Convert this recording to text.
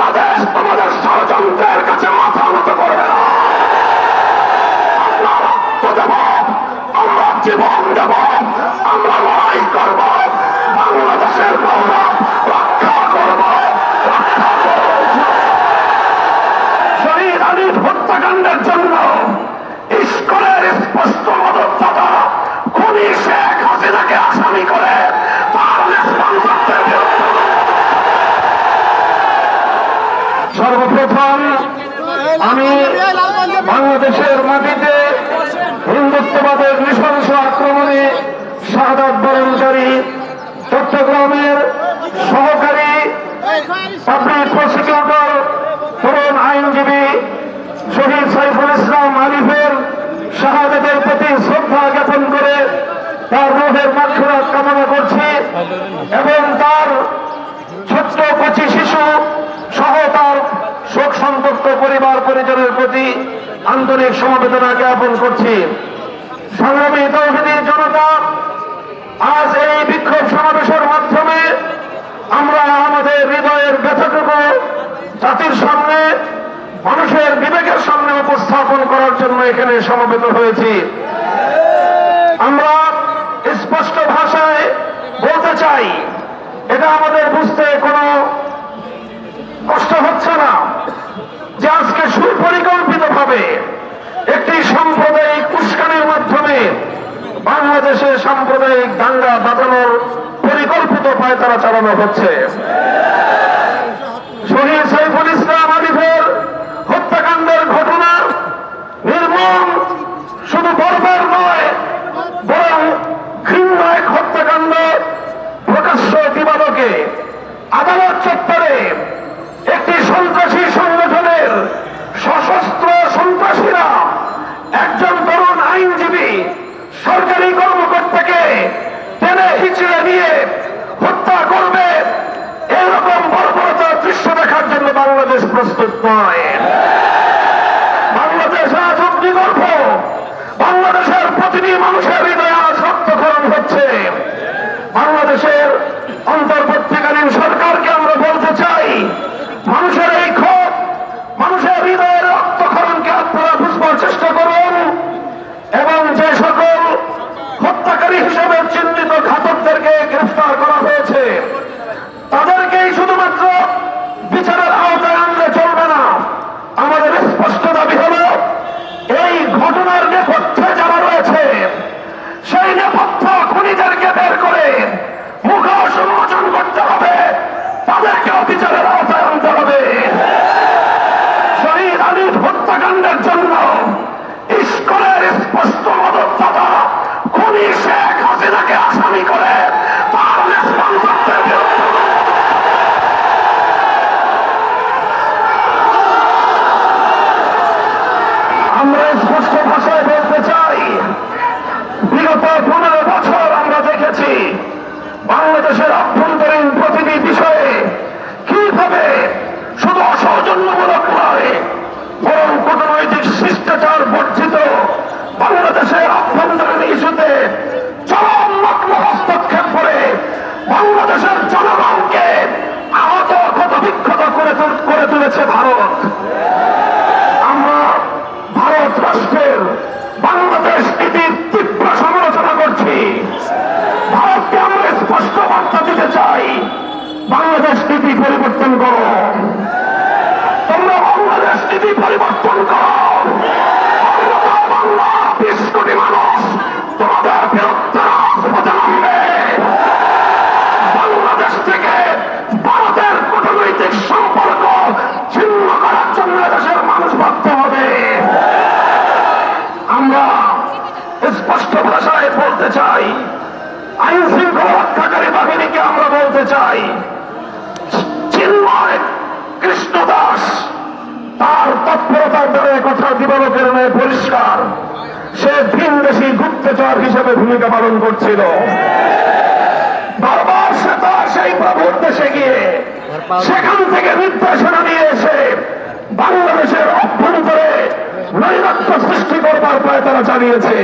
বাংলাদেশ তোমাদের ষড়যন্ত্রের কাছে মাথা নত করবে না। আমরা রক্ত দেব, আমরা জীবন দেব, আমরা লড়াই করব, বাংলাদেশের গৌরব রক্ষা করব। শহীদ আলিফ হত্যাকাণ্ডের জন্য ইস্কনের স্পষ্ট মদতদাতা খুনি শেখ হাসিনাকে আসামি করে তার নিষ্পন্দদের বিরুদ্ধে সর্বপ্রথম আমি বাংলাদেশের মাটিতে হিন্দুত্ববাদের নৃশংস আক্রমণে শাহাদাত বরণকারী চট্টগ্রামের সহকারী পাবলিক প্রসিকিউটর তরুণ আইনজীবী শহীদ সাইফুল ইসলাম আলিফের শাহাদাতের প্রতি শ্রদ্ধা জ্ঞাপন করে তার রূহের মাগফিরাত কামনা করছি এবং তার ছোট্ট কচি শিশু সহ তার শোক সন্তপ্ত পরিবার পরিজনের প্রতি আন্তরিক সমবেদনা জ্ঞাপন করছি। সংগ্রামী তৌহিদি জনতা, আজ এই বিক্ষোভ সমাবেশের মাধ্যমে আমরা আমাদের হৃদয়ের ব্যথাটুকু জাতির সামনে, মানুষের বিবেকের সামনে উপস্থাপন করার জন্য এখানে সমবেত হয়েছি। আমরা স্পষ্ট ভাষায় বলতে চাই, এটা আমাদের বুঝতে কোনো কষ্ট হচ্ছে না যে আজকে সুপরিকল্পিতভাবে একটি সাম্প্রদায়িক উস্কানির মাধ্যমে বাংলাদেশে সাম্প্রদায়িক দাঙ্গা বাঁধানোর পরিকল্পিত পায়তারা চালানো হচ্ছে। শহীদ সাইফুল ইসলাম আলিফের হত্যাকাণ্ডের ঘটনা নির্মম, শুধু বর্বর নয় বরং ঘৃণ্য এক হত্যাকাণ্ড। প্রকাশ্য দিবালোকে আদালত চত্বরে একটি সন্ত্রাসী সংগঠনের সশস্ত্র সন্ত্রাসীরা একজন তরুণ আইনজীবী সরকারি কর্মকর্তাকে টেনে হিচড়ে নিয়ে হত্যা করবে, এরকম বর্বরতার দৃশ্য দেখার জন্য বাংলাদেশ প্রস্তুত নয়। বাংলাদেশ আজ অগ্নিগর্ভ, বাংলাদেশের প্রতিটি মানুষের হৃদয়ে আজ রক্তক্ষরণ হচ্ছে। বাংলাদেশের অন্তর্বর্তীকালীন সরকারকে আমরা বলতে চাই, মানুষের এই ক্ষোভ, মানুষের হৃদয়ের রক্তক্ষরণকে আপনারা বুঝবার চেষ্টা করুন এবং যে সকল হত্যাকারী হিসেবে চিহ্নিত ঘাতকদেরকে গ্রেফতার করা হয়েছে তাদেরকেই শুধুমাত্র বিচারের আওতায় আনলে চলবে না। আমাদের স্পষ্ট দাবি হল, এই ঘটনার নেপথ্যে যারা রয়েছে সেই নেপথ্য খুনিদেরকে বের করে মুখোশ উন্মোচন করতে হবে, তাদেরকেও বিচারের আওতায় আনতে হবে। শহীদ আলিফ হত্যাকাণ্ডের জন্য ইস্কনের স্পষ্ট মদতদাতা খুনি শেখ হাসিনাকে আসামি করে তার নিষ্পন্দদের বিরুদ্ধে আমরা স্পষ্ট ভাষায় বলতে চাই, বিগত 15 বছর আমরা দেখেছি বাংলাদেশের অভ্যন্তরীণ প্রতিটি বিষয়ে কিভাবে শুধু অসৌজন্যমূলক নয় বরং কূটনৈতিক শিষ্টাচার বর্জিত বাংলাদেশের অভ্যন্তরীণ ইস্যুতে চরম নগ্ন হস্তক্ষেপ করে বাংলাদেশের জনগণকে আহত ক্ষতবিক্ষত করে তুলেছে ভারত। আমরা ভারত রাষ্ট্রের বাংলাদেশ নীতির তীব্র সমালোচনা করছি। ভারতকে আমরা স্পষ্ট বার্তা দিতে চাই, বাংলাদেশ নীতি পরিবর্তন করো, তোমরা বাংলাদেশ নীতি পরিবর্তন করো। বাংলা 20 কোটি মানুষ তোমাদের বিরুদ্ধে রাজপথে নামবে। বাংলাদেশ থেকে ভারতের কূটনৈতিক সম্পর্ক ছিন্ন করার জন্য দেশের মানুষ বাধ্য হবে। আমরা স্পষ্ট ভাষায় বলতে চাই, আইন শৃঙ্খলা রক্ষাকারী বাহিনীকে আমরা বলতে চাই, চিন্ময় কৃষ্ণ দাস তার তৎপরতার দ্বারা কথা দিবালোকের ন্যায় পরিষ্কার, সে ভিনদেশী গুপ্তচর হিসেবে ভূমিকা পালন করছিল। বারবার সে তার সেই প্রভুর দেশে গিয়ে সেখান থেকে নির্দেশনা নিয়ে এসে বাংলাদেশের অভ্যন্তরে নৈরাজ্য সৃষ্টি করবার পায় তারা চালিয়েছে।